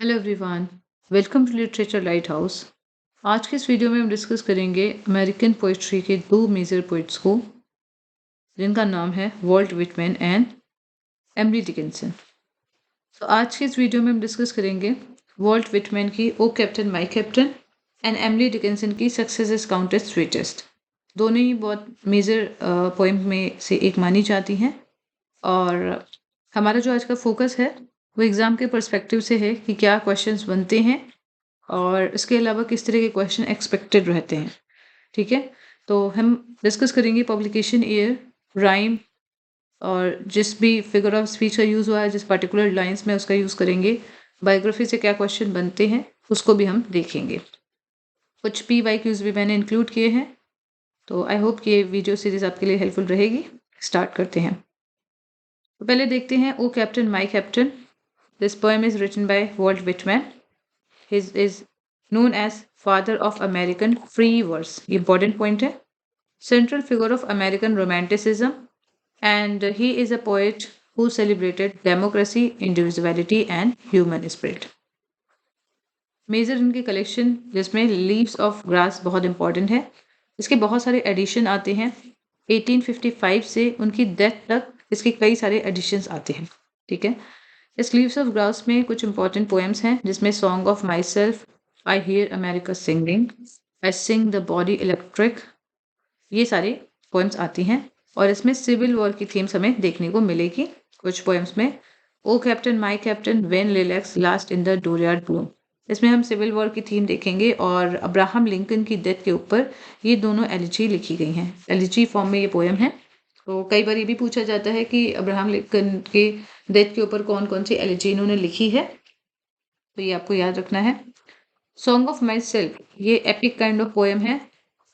Hello everyone, welcome to literature light house. आज के इस वीडियो में हम डिस्कस करेंगे अमेरिकन पोइट्री के दो मेजर पोइट्स को, जिनका नाम है Walt Whitman and Emily Dickinson. तो आज के इस वीडियो में हम डिस्कस करेंगे वॉल्ट विटमैन की O captain my captain and Emily Dickinson की सक्सेस इज काउंटेड स्वीटेस्ट। दोनों ही बहुत मेजर पोइम में से एक मानी जाती हैं, और हमारा जो आज का फोकस है वो एग्ज़ाम के पर्सपेक्टिव से है कि क्या क्वेश्चंस बनते हैं और इसके अलावा किस तरह के क्वेश्चन एक्सपेक्टेड रहते हैं। ठीक है, तो हम डिस्कस करेंगे पब्लिकेशन ईयर, राइम, और जिस भी फिगर ऑफ स्पीच का यूज़ हुआ है, जिस पर्टिकुलर लाइंस में उसका यूज़ करेंगे, बायोग्राफी से क्या क्वेश्चन बनते हैं उसको भी हम देखेंगे। कुछ पी वाई क्यूज़ भी मैंने इंक्लूड किए हैं, तो आई होप कि ये वीडियो सीरीज आपके लिए हेल्पफुल रहेगी। स्टार्ट करते हैं। तो पहले देखते हैं O captain my captain. This poem is written by Walt Whitman. He is known as father of American free verse. ये important point है. Central figure of American romanticism, and he is a poet who celebrated democracy, individuality and human spirit. Major इनकी collection जिसमें leaves of grass बहुत important है। इसके बहुत सारे addition आते हैं। 1855 से उनकी डेथ तक इसके कई सारे एडिशंस आते हैं। ठीक है, इस लीव्स ऑफ ग्रास में कुछ इंपॉर्टेंट पोएम्स हैं, जिसमें song of my self, I hear America singing, I sing the body electric, ये सारे पोएम्स आती हैं। और इसमें सिविल वॉर की थीम्स हमें देखने को मिलेगी कुछ पोएम्स में। O captain my captain, when lilacs last in the dooryard bloom, इसमें हम सिविल वॉर की थीम देखेंगे, और अब्राहम लिंकन की डेथ के ऊपर ये दोनों एलिजी लिखी गई हैं। एलिजी फॉर्म में ये पोएम है। तो कई बार ये भी पूछा जाता है कि अब्राहम लिंकन की डेथ के ऊपर कौन कौन सी एलिजी इन्होंने लिखी है, तो ये आपको याद रखना है। सॉन्ग ऑफ माई सेल्फ ये एपिक काइंड ऑफ पोएम है,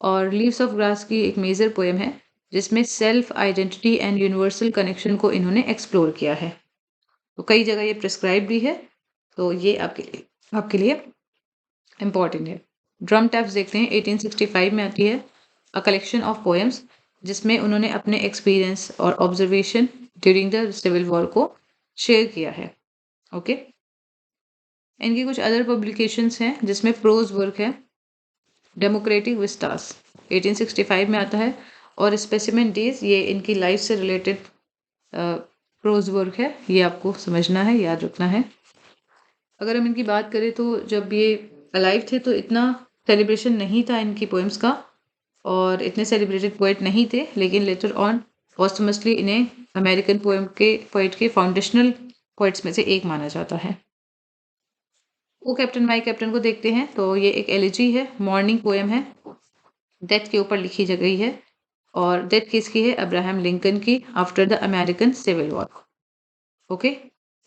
और लीव्स ऑफ ग्रास की एक मेजर पोएम है, जिसमें self identity and universal connection को इन्होंने एक्सप्लोर किया है। तो कई जगह ये प्रिस्क्राइब भी है, तो ये आपके लिए इम्पॉर्टेंट है। ड्रम टैप्स देखते हैं, 1865 में आती है, अ कलेक्शन ऑफ पोएम्स, जिसमें उन्होंने अपने एक्सपीरियंस और observation during the civil war को शेयर किया है। ओके, इनकी कुछ अदर पब्लिकेशंस हैं, जिसमें प्रोज वर्क है, डेमोक्रेटिक विस्टास 1865 में आता है, और स्पेसिमेन डेज ये इनकी लाइफ से रिलेटेड प्रोज वर्क है। ये आपको समझना है, याद रखना है। अगर हम इनकी बात करें तो जब ये अलाइव थे तो इतना सेलिब्रेशन नहीं था इनकी पोएम्स का, और इतने सेलिब्रेटेड पोएट नहीं थे, लेकिन लेटर ऑन पोस्टमसली इन्हें अमेरिकन पोएट के फाउंडेशनल पोएट्स में से एक माना जाता है। ओ कैप्टन माई कैप्टन को देखते हैं, तो ये एक एलिजी है, मॉर्निंग पोएम है, डेथ के ऊपर लिखी गई है। और डेथ किसकी है? अब्राहम लिंकन की, after the American civil war. Okay,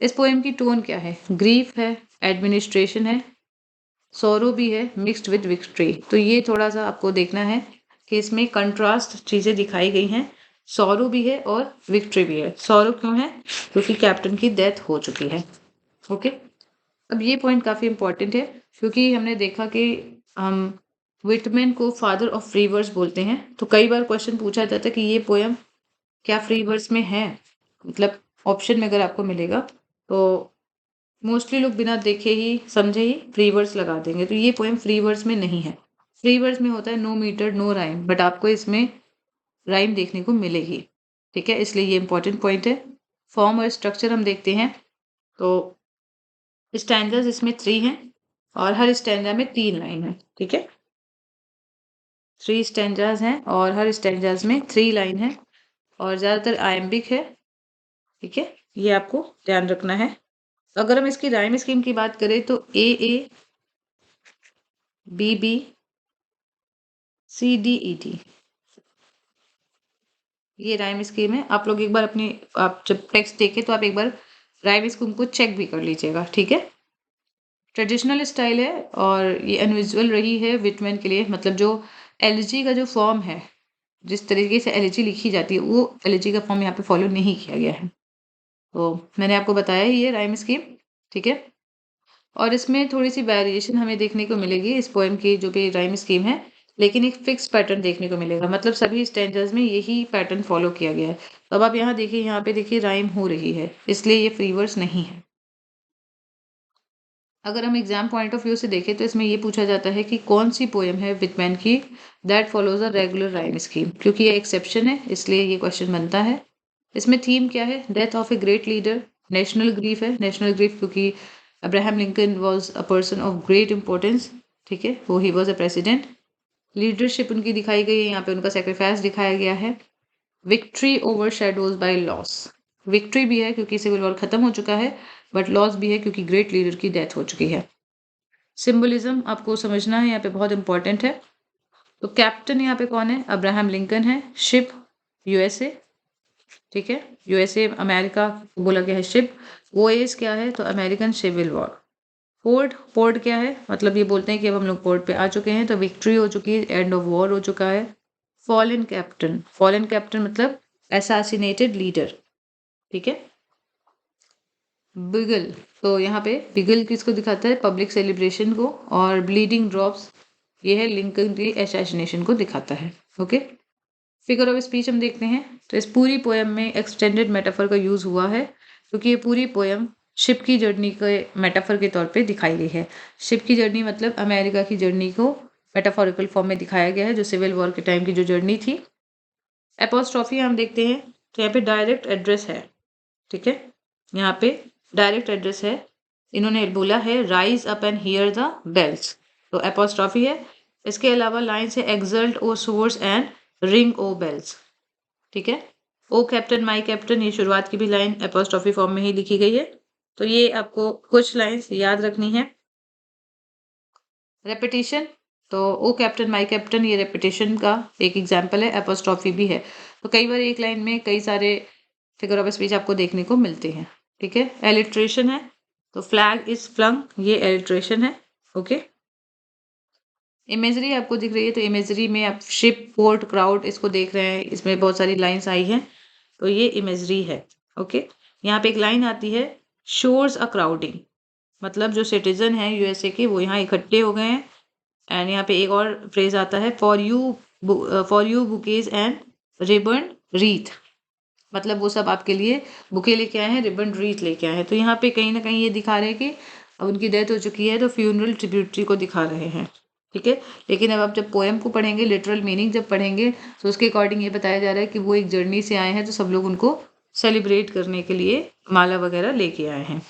इस पोएम की टोन क्या है? ग्रीफ है, एडमिनिस्ट्रेशन है, सोरो भी है, मिक्स्ड विद विक्ट्री। तो ये थोड़ा सा आपको देखना है कि इसमें कंट्रास्ट चीज़ें दिखाई गई हैं। सोरो भी है और विक्ट्री भी है। सोरो क्यों है? क्योंकि कैप्टन की डेथ हो चुकी है। ओके, अब ये पॉइंट काफ़ी इंपॉर्टेंट है, क्योंकि हमने देखा कि हम विटमैन को फादर ऑफ फ्री वर्स बोलते हैं। तो कई बार क्वेश्चन पूछा जाता है कि ये पोएम क्या फ्री वर्स में है, मतलब ऑप्शन में अगर आपको मिलेगा तो मोस्टली लोग बिना देखे ही समझे ही फ्री वर्स लगा देंगे। तो ये पोएम फ्री वर्स में नहीं है। फ्री वर्स में होता है no metre no rhyme, but आपको इसमें राइम देखने को मिलेगी। ठीक है, इसलिए ये इंपॉर्टेंट पॉइंट है। फॉर्म और स्ट्रक्चर हम देखते हैं, तो स्टैंडर्स इसमें 3 हैं, और हर स्टैंडा में 3 लाइन है। ठीक है, 3 स्टैंडर्स हैं और हर स्टैंडर्स में 3 लाइन है, और ज़्यादातर आयम्बिक है। ठीक है, ये आपको ध्यान रखना है। अगर हम इसकी राइम स्कीम की बात करें तो A B B C D E T, ये राइम स्कीम है। आप लोग एक बार आप जब टेक्स्ट देखें तो आप एक बार राइम स्कीम को चेक भी कर लीजिएगा। ठीक है, ट्रेडिशनल स्टाइल है, और ये अनविजुअल रही है विटमैन के लिए। मतलब जो एलिजी का जो फॉर्म है, जिस तरीके से एलिजी लिखी जाती है, वो एलिजी का फॉर्म यहाँ पे फॉलो नहीं किया गया है। तो मैंने आपको बताया ही है राइम स्कीम। ठीक है, और इसमें थोड़ी सी वेरिएशन हमें देखने को मिलेगी इस पोएम की जो भी राइम स्कीम है, लेकिन एक फिक्स पैटर्न देखने को मिलेगा। मतलब सभी स्टैंडर्स में यही पैटर्न फॉलो किया गया है। तो अब आप यहाँ देखिए, यहाँ पे देखिए राइम हो रही है, इसलिए ये फ्री वर्स नहीं है। अगर हम एग्जाम पॉइंट ऑफ व्यू से देखें तो इसमें ये पूछा जाता है कि कौन सी पोएम है विटमैन की that follows a regular rhyme scheme, क्योंकि ये एक्सेप्शन है इसलिए ये क्वेश्चन बनता है। इसमें थीम क्या है? Death of a great leader, national grief है, नेशनल ग्रीफ क्योंकि Abraham Lincoln was a person of great importance, ठीक है, वो he was a president. Leadership उनकी दिखाई गई है, यहाँ पे उनका सेक्रीफाइस दिखाया गया है। Victory over shadows by loss, victory भी है क्योंकि सिविल वॉर खत्म हो चुका है, बट लॉस भी है क्योंकि ग्रेट लीडर की डेथ हो चुकी है। सिंबलिज्म आपको समझना है, यहाँ पे बहुत इंपॉर्टेंट है। तो कैप्टन यहाँ पे कौन है? अब्राहम लिंकन है। शिप यूएसए, ठीक है, यूएसए अमेरिका बोला गया है शिप। वॉयस क्या है? तो American civil war. Port, port क्या है? मतलब ये बोलते हैं कि अब हम लोग पोर्ट पे आ चुके हैं, तो विक्ट्री हो चुकी है, एंड ऑफ वॉर हो चुका है। फॉलन कैप्टन, फॉलन कैप्टन मतलब असैसिनेटेड लीडर, ठीक है। बिगल, तो यहाँ पे बिगल किसको दिखाता है? पब्लिक सेलिब्रेशन को। और ब्लीडिंग ड्रॉप्स ये है लिंकन की असैसिनेशन को दिखाता है, ओके। फिगर ऑफ स्पीच हम देखते हैं, तो इस पूरी पोएम में एक्सटेंडेड मेटाफर का यूज हुआ है क्योंकि ये पूरी पोएम शिप की जर्नी के मेटाफर के तौर पे दिखाई गई है। शिप की जर्नी मतलब अमेरिका की जर्नी को मेटाफोरिकल फॉर्म में दिखाया गया है, जो सिविल वॉर के टाइम की जो जर्नी थी। एपोस्ट्रॉफी हम देखते हैं, तो यहाँ पे डायरेक्ट एड्रेस है, ठीक है, यहाँ पे डायरेक्ट एड्रेस है। इन्होंने बोला है rise up and hear the bells, तो एपोस्ट्रॉफी है। इसके अलावा लाइन से exult O shores and ring O bells, ठीक है। ओ कैप्टन माई कैप्टन, ये शुरुआत की भी लाइन एपोस्ट्रॉफी फॉर्म में ही लिखी गई है। तो ये आपको कुछ लाइन्स याद रखनी है। रेपिटेशन, तो ओ कैप्टन माई कैप्टन ये रेपिटेशन का एक एग्जाम्पल है, एपोस्ट्रॉफी भी है। तो कई बार एक लाइन में कई सारे फिगर ऑफ स्पीच आपको देखने को मिलते हैं, ठीक है। एलिट्रेशन है, तो फ्लैग इज फ्लंग, ये एलिट्रेशन है, ओके। इमेजरी आपको दिख रही है, तो इमेजरी में आप शिप, पोर्ट, क्राउड इसको देख रहे हैं, इसमें बहुत सारी लाइंस आई हैं, तो ये इमेजरी है, ओके। यहाँ पे एक लाइन आती है शोर्स अ क्राउडिंग, मतलब जो सिटीजन है यूएसए के वो यहाँ इकट्ठे हो गए हैं। एंड यहाँ पे एक और फ्रेज आता है for you bouquets and ribbon wreath, मतलब वो सब आपके लिए बुके लेके आए हैं, रिबन रीथ लेके आए हैं। तो यहाँ पे कहीं ना कहीं ये दिखा रहे हैं कि अब उनकी डेथ हो चुकी है, तो फ्यूनरल ट्रिब्यूटरी को दिखा रहे हैं, ठीक है। लेकिन अब आप जब पोएम को पढ़ेंगे, लिटरल मीनिंग जब पढ़ेंगे, तो उसके अकॉर्डिंग ये बताया जा रहा है कि वो एक जर्नी से आए हैं, तो सब लोग उनको सेलिब्रेट करने के लिए माला वगैरह लेके आए हैं।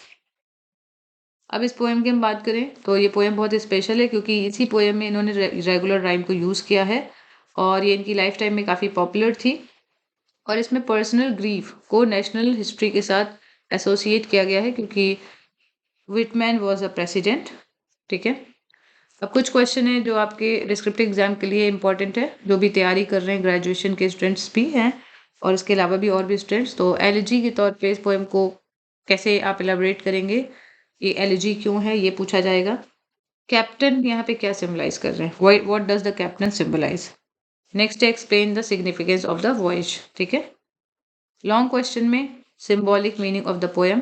अब इस पोएम की हम बात करें तो ये पोएम बहुत स्पेशल है क्योंकि इसी पोएम में इन्होंने रेगुलर राइम को यूज़ किया है और ये इनकी लाइफ टाइम में काफ़ी पॉपुलर थी। और इसमें पर्सनल ग्रीफ को नेशनल हिस्ट्री के साथ एसोसिएट किया गया है क्योंकि विटमैन वॉज अ प्रेसिडेंट, ठीक है। अब कुछ क्वेश्चन है जो आपके डिस्क्रिप्टिव एग्जाम के लिए इंपॉर्टेंट है, जो भी तैयारी कर रहे हैं, ग्रेजुएशन के स्टूडेंट्स भी हैं और इसके अलावा भी और भी स्टूडेंट्स। तो एलिजी के तौर पे इस पोएम को कैसे आप एलाबरेट करेंगे, ये एलिजी क्यों है, ये पूछा जाएगा। कैप्टन यहाँ पे क्या सिम्बलाइज कर रहे हैं, what does the captain symbolise. Next explain the significance of the voyage, ठीक है। लॉन्ग क्वेश्चन में symbolic meaning of the poem,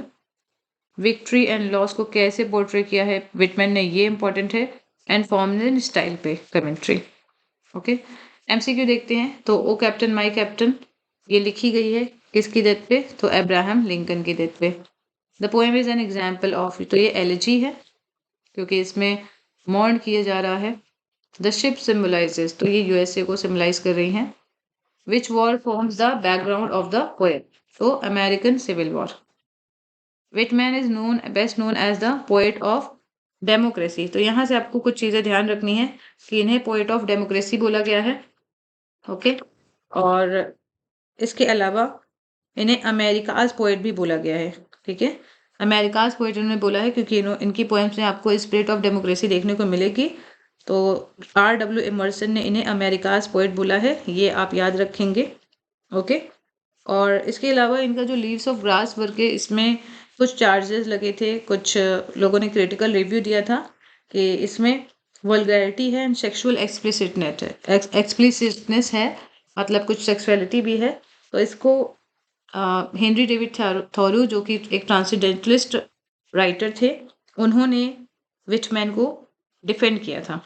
victory and loss को कैसे पोर्ट्रे किया है विटमैन ने, ये इंपॉर्टेंट है। एंड फॉर्मल स्टाइल पे कमेंट्री, ओके। एमसीक्यू देखते हैं, तो ओ कैप्टन माई कैप्टन ये लिखी गई है किसकी डेथ पे, तो अब्राहम लिंकन की डेथ पे। The poem is an example of, तो ये एलिजी है क्योंकि इसमें मॉर्न किया जा रहा है। द शिप सिम्बलाइजेस, तो ये यूएसए को सिम्बलाइज कर रही हैं। Which war forms the background of the poem, तो American civil war. Whitman is known best known as the poet of democracy, तो यहाँ से आपको कुछ चीज़ें ध्यान रखनी है कि इन्हें पोएट ऑफ डेमोक्रेसी बोला गया है, ओके। और इसके अलावा इन्हें अमेरिकाज पोएट भी बोला गया है, ठीक है। अमेरिकाज पोएट इन्होंने बोला है क्योंकि इनकी पोएम्स में आपको स्पिरिट ऑफ डेमोक्रेसी देखने को मिलेगी। तो R.W. इमर्सन ने इन्हें अमेरिकाज पोएट बोला है, ये आप याद रखेंगे, ओके। और इसके अलावा इनका जो लीव्स ऑफ ग्रास वर्क है, इसमें कुछ चार्जेस लगे थे, कुछ लोगों ने क्रिटिकल रिव्यू दिया था कि इसमें वल्गैरिटी है एंड सेक्सुअल एक्सप्लिसिटनेस है, मतलब कुछ सेक्सुअलिटी भी है। तो इसको हेनरी डेविड थॉरू जो कि एक ट्रांसेंडेंटलिस्ट राइटर थे, उन्होंने विटमैन को डिफेंड किया था,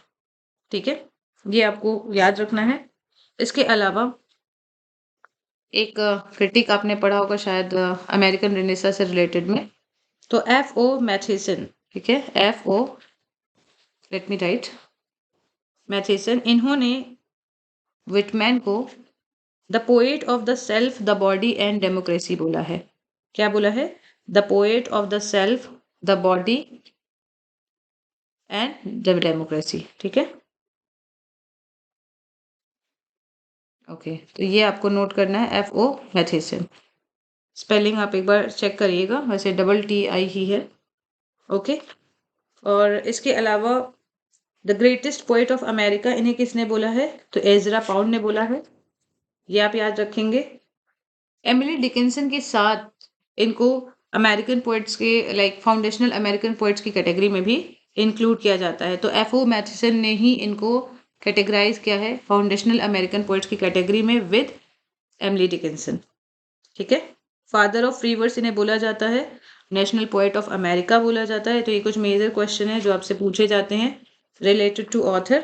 ठीक है, ये आपको याद रखना है। इसके अलावा एक क्रिटिक आपने पढ़ा होगा शायद अमेरिकन रेनेसा से रिलेटेड में, तो F.O. मैथिसन ठीक है, FO, लेट मी राइट, मैथेसन। इन्होंने विटमैन को the poet of the self, the body and democracy बोला है। क्या बोला है? The poet of the self, the body and the democracy. ठीक है, ओके, तो ये आपको नोट करना है, FO मैथेसन। स्पेलिंग आप एक बार चेक करिएगा, वैसे TTI ही है। ओके, और इसके अलावा the greatest poet of America, इन्हें किसने बोला है? तो एजरा पाउंड ने बोला है, ये आप याद रखेंगे। एमिली डिकिंसन के साथ इनको अमेरिकन पोएट्स के फाउंडेशनल अमेरिकन पोएट्स की कैटेगरी में भी इंक्लूड किया जाता है। तो FO मैथेसन ने ही इनको कैटेगराइज किया है फाउंडेशनल अमेरिकन पोएट्स की कैटेगरी में विद एमिली डिकिंसन। ठीक है, फादर ऑफ फ्री वर्ड्स इन्हें बोला जाता है, नेशनल पोएट ऑफ अमेरिका बोला जाता है। तो ये कुछ मेजर क्वेश्चन है जो आपसे पूछे जाते हैं रिलेटेड टू ऑथर।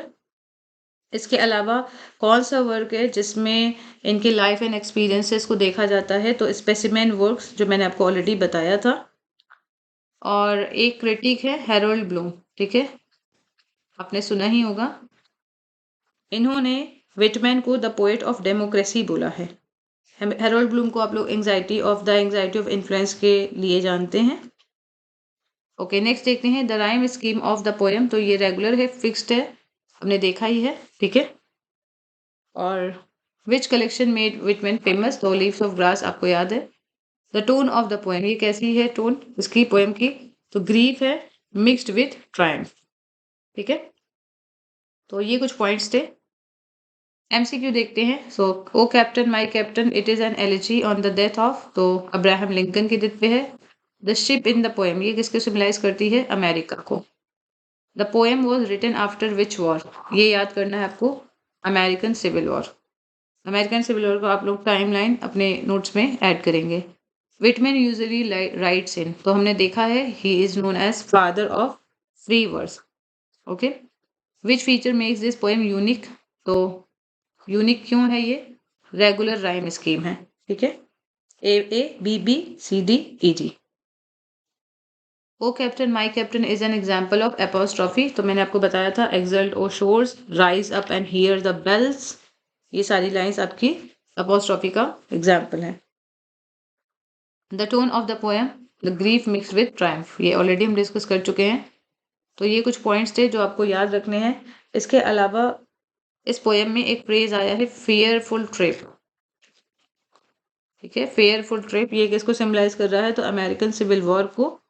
इसके अलावा कौन सा वर्क है जिसमें इनके लाइफ एंड एक्सपीरियंसेस को देखा जाता है? तो स्पेसिमेन वर्क्स, जो मैंने आपको ऑलरेडी बताया था। और एक क्रिटिक है हैरोल्ड ब्लूम, ठीक है, आपने सुना ही होगा। इन्होंने विटमैन को द पोएट ऑफ डेमोक्रेसी बोला है। हैरोल्ड ब्लूम को आप लोग एंजाइटी ऑफ इन्फ्लुएंस के लिए जानते हैं। ओके, नेक्स्ट देखते हैं the rhyme scheme of the poem. तो ये रेगुलर है, फिक्स्ड है, हमने देखा ही है। ठीक है, और which collection made Whitman famous? The leaves of grass, आपको याद है। The tone of the poem, ये कैसी है टोन इसकी पोएम की? तो ग्रीफ है मिक्स्ड विथ ट्रायम्फ। ठीक है, तो ये कुछ पॉइंट्स थे। MCQ देखते हैं। So O captain my captain, it is an elegy on the death of, तो अब्राहम लिंकन की डेथ पे है। The ship in the poem, ये किसको सिम्बलाइज करती है? अमेरिका को। The poem was written after which war, ये याद करना है आपको, American civil war. American civil war को आप लोग टाइमलाइन अपने नोट्स में ऐड करेंगे। विटमैन यूजुअली राइट्स इन, तो हमने देखा है he is known as father of free verse. Okay, which feature makes this poem unique? तो यूनिक क्यों है ये? रेगुलर राइम स्कीम है। ठीक है, AABBCDEG। O captain my captain is an example of apostrophe, तो मैंने आपको बताया था exult O shores, rise up and hear the bells, ये सारी लाइंस आपकी एपोस्ट्रॉफी का एग्जाम्पल है। The tone of the poem, the grief mix with triumph, ये ऑलरेडी हम डिस्कस कर चुके हैं। तो ये कुछ पॉइंट्स थे जो आपको याद रखने हैं। इसके अलावा इस पोएम में एक फ्रेज आया है फेयरफुल ट्रिप। ठीक है, फेयरफुल ट्रिप, ये किसको सिम्बलाइज कर रहा है? तो अमेरिकन सिविल वॉर को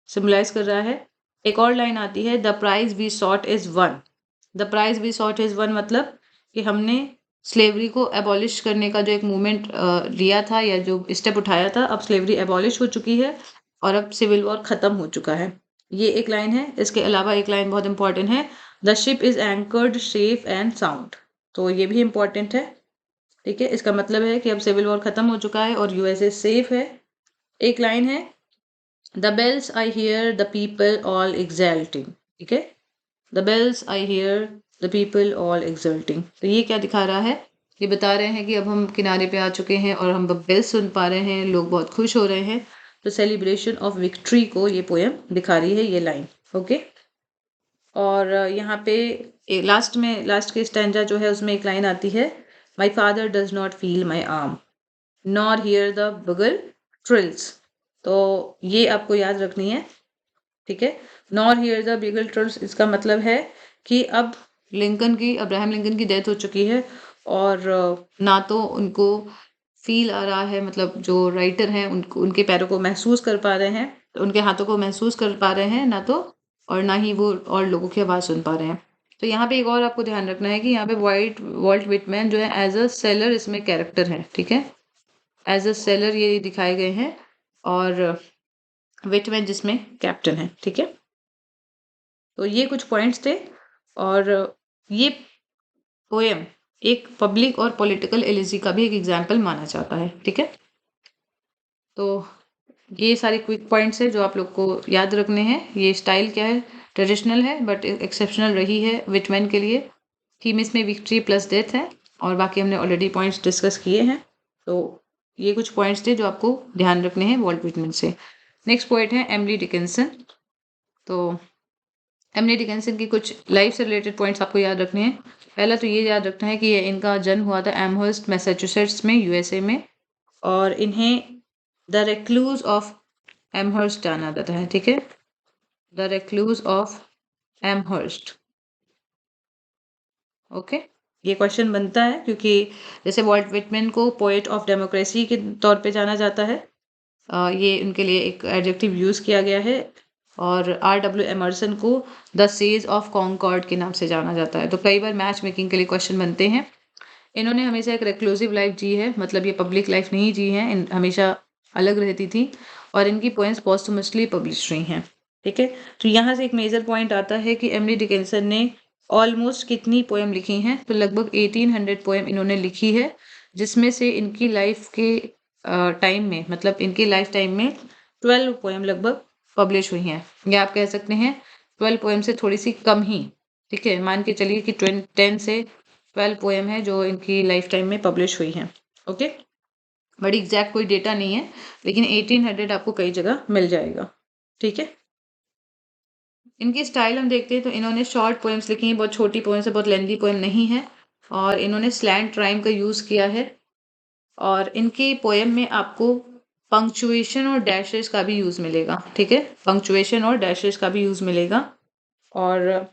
सिम्बलाइज कर रहा है। एक और लाइन आती है the prize we sought is won. The prize we sought is won मतलब कि हमने स्लेवरी को एबॉलिश करने का जो एक मूवमेंट लिया था या जो स्टेप उठाया था, अब स्लेवरी एबॉलिश हो चुकी है और अब सिविल वॉर खत्म हो चुका है। ये एक लाइन है। इसके अलावा एक लाइन बहुत इंपॉर्टेंट है, the ship is anchored safe and sound, तो ये भी इंपॉर्टेंट है। ठीक है, इसका मतलब है कि अब सिविल वॉर खत्म हो चुका है और USA सेफ है। एक लाइन है the bells I hear the people all exulting. ठीक है, the bells I hear the people all exulting, तो ये क्या दिखा रहा है? ये बता रहे हैं कि अब हम किनारे पे आ चुके हैं और हम बेल्स सुन पा रहे हैं, लोग बहुत खुश हो रहे हैं। तो सेलिब्रेशन ऑफ विक्ट्री को ये पोएम दिखा रही है, ये लाइन। ओके, और यहाँ पे लास्ट में, लास्ट के स्टैंजा जो है उसमें एक लाइन आती है my father does not feel my arm nor here the बगल ट्रिल्स, तो ये आपको याद रखनी है। ठीक है, नॉर हियर द बिगल ट्रिल्स, इसका मतलब है कि अब अब्राहम लिंकन की डेथ हो चुकी है और ना तो उनको फील आ रहा है, मतलब जो राइटर हैं उनको, उनके पैरों को महसूस कर पा रहे हैं, तो उनके हाथों को महसूस कर पा रहे हैं ना तो, और ना ही वो और लोगों की आवाज़ सुन पा रहे हैं। तो यहाँ पे एक और आपको ध्यान रखना है कि यहाँ पे वॉल्ट विटमैन जो है एज अ सेलर इसमें कैरेक्टर है। ठीक है, एज अ सेलर ये दिखाए गए हैं और विटमैन जिसमें कैप्टन है। ठीक है, तो ये कुछ पॉइंट्स थे और ये पोएम एक पब्लिक और पॉलिटिकल एलिजी का भी एक एग्जाम्पल माना जाता है। ठीक है, तो ये सारे क्विक पॉइंट्स है जो आप लोग को याद रखने हैं। ये स्टाइल क्या है? ट्रेडिशनल है बट एक्सेप्शनल रही है विटमैन के लिए। थीम इसमें विक्ट्री प्लस डेथ है और बाकी हमने ऑलरेडी पॉइंट्स डिस्कस किए हैं। तो ये कुछ पॉइंट्स थे जो आपको ध्यान रखने हैं वॉल्ट विटमैन से। नेक्स्ट पॉइंट है एमिली डिकिंसन। तो एमिली डिकिंसन की कुछ लाइफ से रिलेटेड पॉइंट्स आपको याद रखने हैं। पहला तो ये याद रखना है कि इनका जन्म हुआ था एमहर्स्ट मैसाचुसेट्स में, यूएसए में, और इन्हें द रेक्लूज ऑफ एमहर्स्ट जाना जाता है। ठीक है, the recluse of Amherst. Okay, ये क्वेश्चन बनता है क्योंकि जैसे वॉल्ट विटमैन को पोएट ऑफ डेमोक्रेसी के तौर पे जाना जाता है, ये उनके लिए एक एडजेक्टिव यूज़ किया गया है, और R.W. एमर्सन को द सेज ऑफ कॉन्कॉर्ड के नाम से जाना जाता है। तो कई बार मैच मेकिंग के लिए क्वेश्चन बनते हैं। इन्होंने हमेशा एक रिक्लूसिव लाइफ जी है, मतलब ये पब्लिक लाइफ नहीं जी है, हमेशा अलग रहती थी, और इनकी पोएम्स पोस्टमसली पब्लिश हुई हैं। ठीक है, तो यहाँ से एक मेजर पॉइंट आता है कि एमिली डिकिंसन ने ऑलमोस्ट कितनी पोएम लिखी हैं, तो लगभग 1800 पोएम इन्होंने लिखी है, जिसमें से इनकी लाइफ के टाइम में, मतलब इनकी लाइफ टाइम में 12 पोएम लगभग पब्लिश हुई हैं, या आप कह सकते हैं 12 पोएम से थोड़ी सी कम ही। ठीक है, मान के चलिए कि 10 से 12 पोएम है जो इनकी लाइफ टाइम में पब्लिश हुई हैं। ओके, बड़ी एग्जैक्ट कोई डेटा नहीं है, लेकिन 1800 आपको कई जगह मिल जाएगा। ठीक है, इनकी स्टाइल हम देखते हैं तो इन्होंने शॉर्ट पोएम्स लिखी हैं, बहुत छोटी पोएम्स है, बहुत लेंथी पोएम नहीं है, और इन्होंने स्लैंट राइम का यूज़ किया है, और इनकी पोएम में आपको पंक्चुएशन और डैशेस का भी यूज़ मिलेगा। ठीक है, पंक्चुएशन और डैशेस का भी यूज़ मिलेगा, और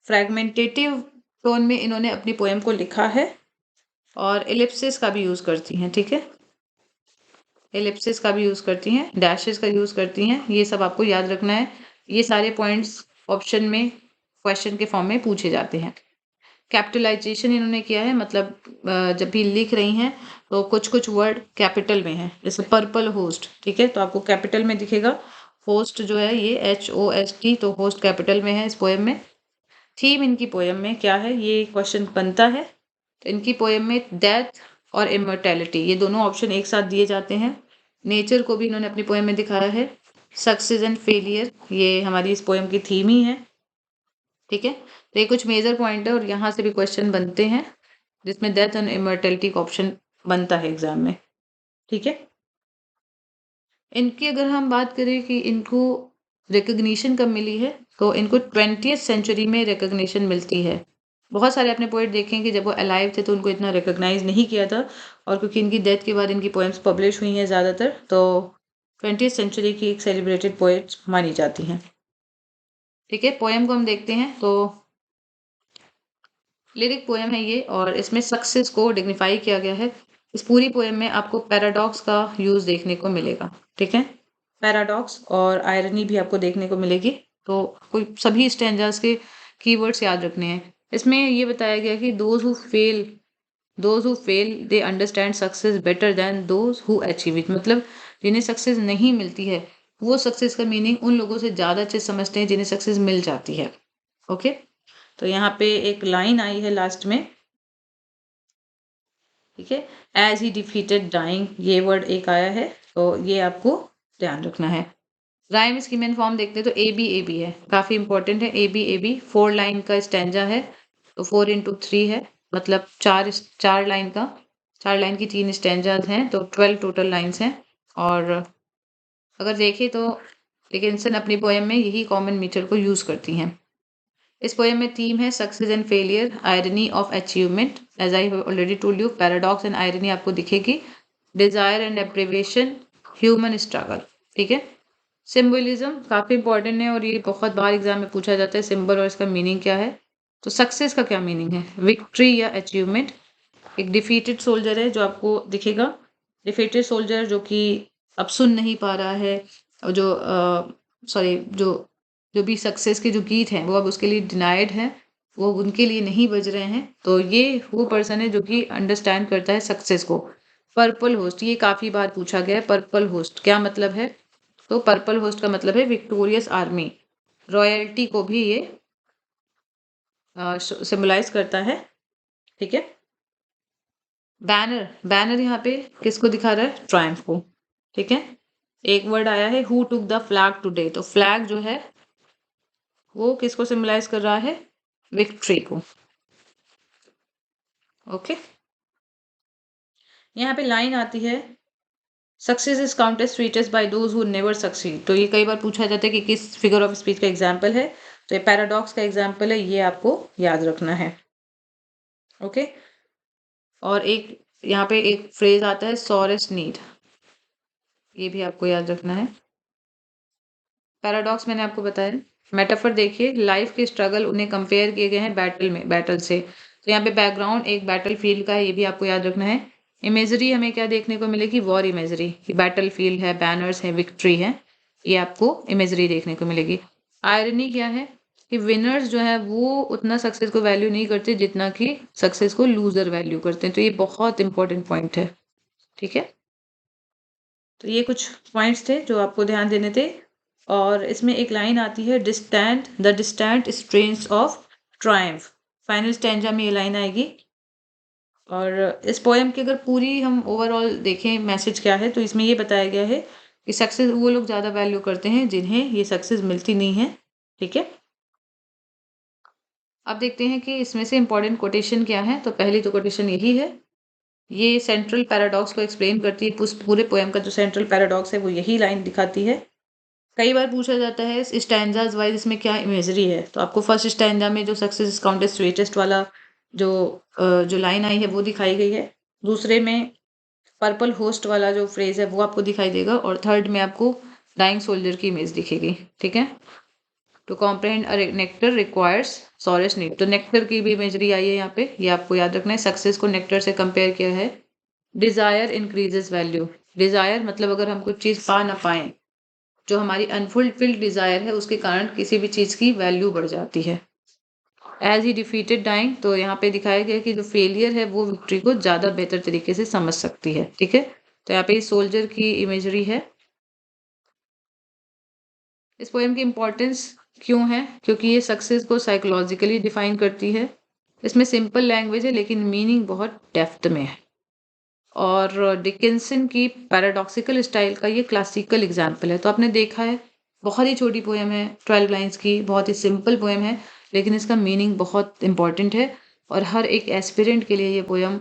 फ्रैगमेंटेटिव टोन में इन्होंने अपनी पोएम को लिखा है, और एलिप्सिस का भी यूज़ करती हैं। ठीक है, एलिप्सिस का भी यूज़ करती हैं, डैशेस का यूज़ करती हैं, ये सब आपको याद रखना है। ये सारे पॉइंट्स ऑप्शन में क्वेश्चन के फॉर्म में पूछे जाते हैं। कैपिटलाइजेशन इन्होंने किया है, मतलब जब भी लिख रही हैं तो कुछ कुछ वर्ड कैपिटल में है, जैसे पर्पल होस्ट। ठीक है, तो आपको कैपिटल में दिखेगा, होस्ट जो है ये HOST, तो होस्ट कैपिटल में है इस पोएम में। थीम इनकी पोएम में क्या है, ये क्वेश्चन बनता है। तो इनकी पोएम में डेथ और इमॉर्टैलिटी, ये दोनों ऑप्शन एक साथ दिए जाते हैं। नेचर को भी इन्होंने अपनी पोएम में दिखाया है। सक्सेस एंड फेलियर, ये हमारी इस पोएम की थीम ही है। ठीक है, तो ये कुछ मेजर पॉइंट है, और यहाँ से भी क्वेश्चन बनते हैं, जिसमें डेथ एंड इमॉर्टैलिटी का ऑप्शन बनता है एग्जाम में। ठीक है, इनकी अगर हम बात करें कि इनको रिकग्निशन कब मिली है, तो इनको 20th सेंचुरी में रिकग्निशन मिलती है। बहुत सारे अपने पोएट देखें कि जब वो अलाइव थे तो उनको इतना रिकग्नाइज नहीं किया था, और क्योंकि इनकी डेथ के बाद इनकी पोएम्स पब्लिश हुई हैं ज़्यादातर, तो 20th सेंचुरी की एक सेलिब्रेटेड पोएट्स मानी जाती हैं। ठीक है, पोएम को हम देखते हैं तो लिरिक पोएम है ये, और इसमें सक्सेस को डिग्निफाई किया गया है। इस पूरी पोएम में आपको पैराडॉक्स का यूज़ देखने को मिलेगा। ठीक है, पैराडॉक्स और आयरनी भी आपको देखने को मिलेगी, तो कोई सभी स्टैंजास के कीवर्ड्स याद रखने हैं। इसमें ये बताया गया कि those who fail they understand success better than those who achieve it, मतलब जिन्हें सक्सेस नहीं मिलती है वो सक्सेस का मीनिंग उन लोगों से ज़्यादा अच्छे समझते हैं जिन्हें सक्सेस मिल जाती है। ओके, तो यहाँ पे एक लाइन आई है लास्ट में। ठीक है, एज ही डिफीटेड डाइंग, ये वर्ड एक आया है, तो ये आपको ध्यान रखना है। राइम स्कीम एंड फॉर्म देखते हैं तो A B है, काफ़ी इंपॉर्टेंट है। A B 4 लाइन का स्टैंजा है, तो 4 into 3 है, मतलब चार लाइन का, 4 लाइन की 3 स्टैंजाज हैं, तो 12 टोटल लाइन्स हैं। और अगर देखें तो डिकिंसन अपनी पोएम में यही कॉमन मीटर को यूज़ करती हैं। इस पोएम में थीम है success and failure, irony of achievement, as I have already told you, paradox and irony आपको दिखेगी, desire and deprivation, human struggle. ठीक है, सिंबलिज्म काफ़ी इंपॉर्टेंट है, और ये बहुत बार एग्जाम में पूछा जाता है सिंबल और इसका मीनिंग क्या है। तो सक्सेस का क्या मीनिंग है, विक्ट्री या अचीवमेंट। एक डिफीटेड सोल्जर है जो आपको दिखेगा, डिफीटेड सोल्जर जो कि अब सुन नहीं पा रहा है, और जो सॉरी जो भी सक्सेस के जो गीत हैं वो अब उसके लिए डिनाइड है, वो उनके लिए नहीं बज रहे हैं, तो ये वो पर्सन है जो कि अंडरस्टैंड करता है सक्सेस को। पर्पल होस्ट, ये काफ़ी बार पूछा गया है, पर्पल होस्ट क्या मतलब है, तो पर्पल होस्ट का मतलब है विक्टोरियस आर्मी, रॉयल्टी को भी ये सिंबलाइज करता है। ठीक है, बैनर, बैनर यहाँ पे किसको दिखा रहा है, ट्रायम्फ को। ठीक है, एक वर्ड आया है who took the flag today, तो फ्लैग जो है वो किसको सिंबलाइज कर रहा है, विक्ट्री को। ओके, यहाँ पे लाइन आती है success is counted sweetest by those who never succeed. तो ये कई बार पूछा जाता है कि किस फिगर ऑफ स्पीच का एग्जाम्पल है, तो ये पैराडॉक्स का एग्जाम्पल है, ये आपको याद रखना है। ओके, और एक यहाँ पे एक फ्रेज आता है सोरेस्ट नीड, ये भी आपको याद रखना है। पैराडॉक्स मैंने आपको बताया। मेटाफर देखिए, लाइफ के स्ट्रगल उन्हें कंपेयर किए गए हैं बैटल से। तो यहाँ पे बैकग्राउंड एक बैटल फील्ड का है, ये भी आपको याद रखना है। इमेजरी हमें क्या देखने को मिलेगी, वॉर इमेजरी, बैटल फील्ड है, बैनर्स है, विक्ट्री है, ये आपको इमेजरी देखने को मिलेगी। आयरनी क्या है कि विनर्स जो है वो उतना सक्सेस को वैल्यू नहीं करते जितना कि सक्सेस को लूजर वैल्यू करते हैं। तो ये बहुत इंपॉर्टेंट पॉइंट है, ठीक है। तो ये कुछ पॉइंट्स थे जो आपको ध्यान देने थे। और इसमें एक लाइन आती है, the distant strains of Triumph. Final stanza में ये लाइन आएगी। और इस पोएम की अगर पूरी हम ओवरऑल देखें मैसेज क्या है, तो इसमें ये बताया गया है कि सक्सेस वो लोग ज़्यादा वैल्यू करते हैं जिन्हें ये सक्सेस मिलती नहीं है, ठीक है। अब देखते हैं कि इसमें से इंपॉर्टेंट कोटेशन क्या है। तो पहली तो कोटेशन यही है, ये सेंट्रल पैराडॉक्स को एक्सप्लेन करती है। पूरे पोएम का जो सेंट्रल पैराडॉक्स है वो यही लाइन दिखाती है। कई बार पूछा जाता है स्टैंजाज वाइज इसमें क्या इमेजरी है, तो आपको फर्स्ट स्टैंजा में जो सक्सेस काउंटेड स्वीटेस्ट वाला जो लाइन आई है वो दिखाई गई है। दूसरे में पर्पल होस्ट वाला जो फ्रेज है वो आपको दिखाई देगा, और थर्ड में आपको डाइंग सोल्जर की इमेज दिखेगी, ठीक है। To comprehend nectar requires sorest need, तो नेक्टर की भी इमेजरी आई है यहाँ पे, ये आपको याद रखना है। सक्सेस को नेक्टर से कंपेयर किया है। डिजायर इंक्रीजेस वैल्यू, डिजायर मतलब अगर हम कुछ चीज पा ना पाए, जो हमारी अनफुलफिल्ड डिजायर है उसके कारण किसी भी चीज की वैल्यू बढ़ जाती है। एज ही डिफीटेड डाइंग, तो यहाँ पे दिखाया गया कि जो फेलियर है वो विक्ट्री को ज्यादा बेहतर तरीके से समझ सकती है, ठीक है। तो यहाँ पे सोल्जर की इमेजरी है। इस पोएम की इम्पोर्टेंस क्यों है, क्योंकि ये सक्सेस को साइकोलॉजिकली डिफाइन करती है। इसमें सिंपल लैंग्वेज है लेकिन मीनिंग बहुत डेप्थ में है। और डिकिंसन की पैराडॉक्सिकल स्टाइल का ये क्लासिकल एग्जाम्पल है। तो आपने देखा है, बहुत ही छोटी पोएम है, 12 लाइन्स की, बहुत ही सिंपल पोएम है, लेकिन इसका मीनिंग बहुत इंपॉर्टेंट है। और हर एक एस्पिरेंट के लिए ये पोएम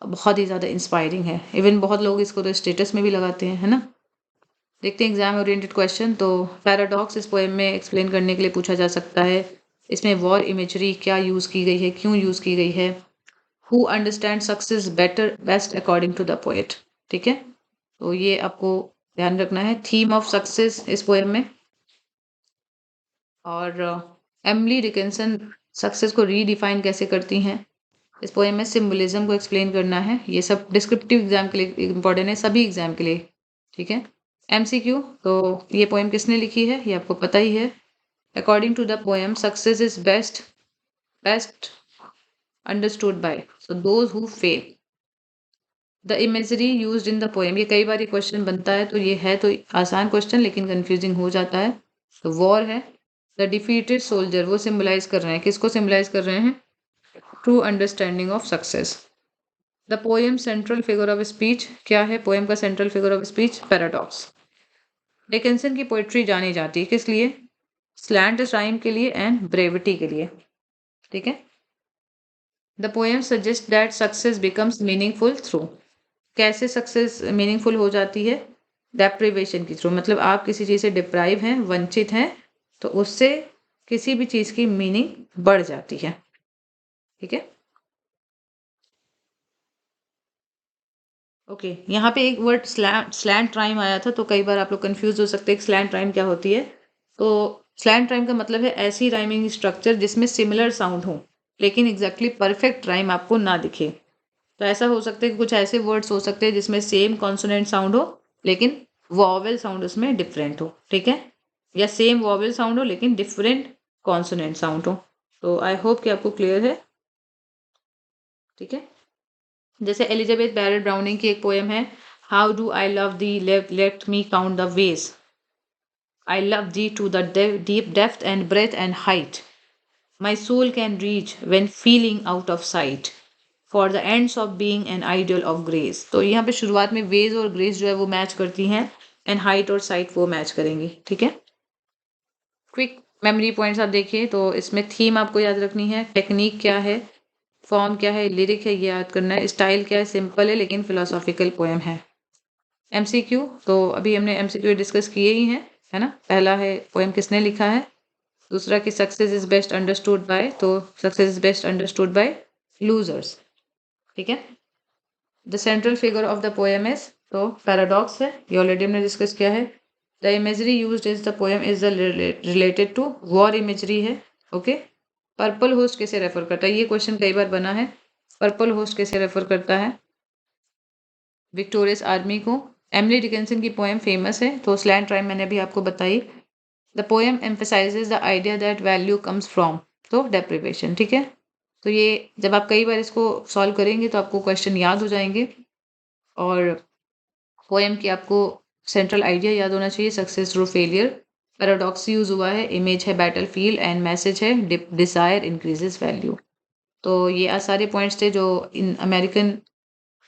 बहुत ही ज़्यादा इंस्पायरिंग है। इवन बहुत लोग इसको तो स्टेटस में भी लगाते हैं, है ना। देखते हैं एग्जाम ओरिएंटेड क्वेश्चन। तो पैराडॉक्स इस पोएम में एक्सप्लेन करने के लिए पूछा जा सकता है। इसमें वॉर इमेजरी क्या यूज़ की गई है, क्यों यूज़ की गई है। Who understand success best according to the poet, ठीक है। तो ये आपको ध्यान रखना है। थीम ऑफ सक्सेस इस पोएम में। और एमिली डिकिंसन सक्सेस को रीडिफाइन कैसे करती हैं। इस पोएम में सिंबलिज्म को एक्सप्लेन करना है। ये सब डिस्क्रिप्टिव एग्जाम के लिए इंपॉर्टेंट है, सभी एग्जाम के लिए, ठीक है। MCQ, तो ये पोएम किसने लिखी है ये आपको पता ही है। According to the poem success is best understood by so those who fail. The imagery used in the poem, ये कई बार क्वेश्चन बनता है, तो ये है तो आसान क्वेश्चन लेकिन कंफ्यूजिंग हो जाता है। तो वॉर है। द डिफीटेड सोल्जर, वो सिंबलाइज कर रहे हैं, किसको सिंबलाइज कर रहे हैं, true understanding of success. The poem central figure of speech, क्या है पोएम का central figure of speech, paradox. Dickinson की पोइट्री जानी जाती है किस लिए, स्लैंट राइम के लिए एंड ब्रेविटी के लिए, ठीक है। The poem suggest that success becomes meaningful through, कैसे सक्सेस मीनिंगफुल हो जाती है, डेप्रिवेशन के थ्रू, मतलब आप किसी चीज़ से डिप्राइव हैं, वंचित हैं, तो उससे किसी भी चीज़ की मीनिंग बढ़ जाती है, ठीक है। ओके, यहाँ पे एक वर्ड स्लैंट राइम आया था, तो कई बार आप लोग कंफ्यूज हो सकते हैं स्लैंट राइम क्या होती है। तो स्लैंट राइम का मतलब है ऐसी राइमिंग स्ट्रक्चर जिसमें सिमिलर साउंड हो लेकिन एग्जैक्टली परफेक्ट राइम आपको ना दिखे। तो ऐसा हो सकता है कि कुछ ऐसे वर्ड्स हो सकते हैं जिसमें सेम कॉन्सोनेंट साउंड हो लेकिन वॉवेल साउंड उसमें डिफरेंट हो, ठीक है। या सेम वॉवेल साउंड हो लेकिन डिफरेंट कॉन्सोनेंट साउंड हो। तो आई होप कि आपको क्लियर है, ठीक है। जैसे एलिजाबेथ बैरेट ब्राउनिंग की एक पोएम है, how do I love thee let me count the ways, I love thee to the deep depth and breadth and height, my soul can reach when feeling out of sight, for the ends of being an ideal of grace. तो यहाँ पे शुरुआत में veg और grace जो है वो match करती हैं, एंड हाइट और साइट वो मैच करेंगी, ठीक है। क्विक मेमोरी पॉइंट्स आप देखिए, तो इसमें थीम आपको याद रखनी है, टेक्निक क्या है, फॉर्म क्या है, लिरिक है, ये याद करना है, स्टाइल क्या है, सिंपल है लेकिन फिलोसॉफिकल पोएम है। MCQ, तो अभी हमने MCQ डिस्कस किए ही हैं, है ना। पहला है पोएम किसने लिखा है, दूसरा कि success is best understood by, तो success is best understood by losers, ठीक है। The central figure of the poem is, तो पैराडॉक्स है, ये ऑलरेडी हमने डिस्कस किया है। The imagery used is the poem is the related to war imagery है, ओके। पर्पल होस्ट कैसे रेफर करता है, ये क्वेश्चन कई बार बना है। पर्पल होस्ट कैसे रेफर करता है, विक्टोरियस आर्मी को। एमिली डिकिंसन की पोएम फेमस है, तो स्लैंड राइम मैंने अभी आपको बताई। The poem emphasises the idea that value comes from, तो डेप्रिवेशन, ठीक है। तो ये जब आप कई बार इसको सॉल्व करेंगे तो आपको क्वेश्चन याद हो जाएंगे, और पोएम की आपको सेंट्रल आइडिया याद होना चाहिए, success through failure. Paradox use हुआ है, इमेज है बैटल फील्ड, एंड मैसेज है डिजायर इंक्रीजेस वैल्यू। तो ये सारे पॉइंट्स थे जो इन अमेरिकन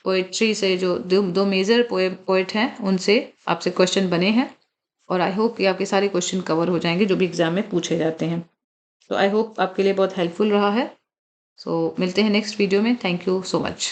पोएट्री से जो दो मेजर पोएट हैं उनसे आपसे क्वेश्चन बने हैं, और आई होप कि आपके सारे क्वेश्चन कवर हो जाएंगे जो भी एग्जाम में पूछे जाते हैं। तो आई होप आपके लिए बहुत हेल्पफुल रहा है। सो मिलते हैं नेक्स्ट वीडियो में। Thank you so much.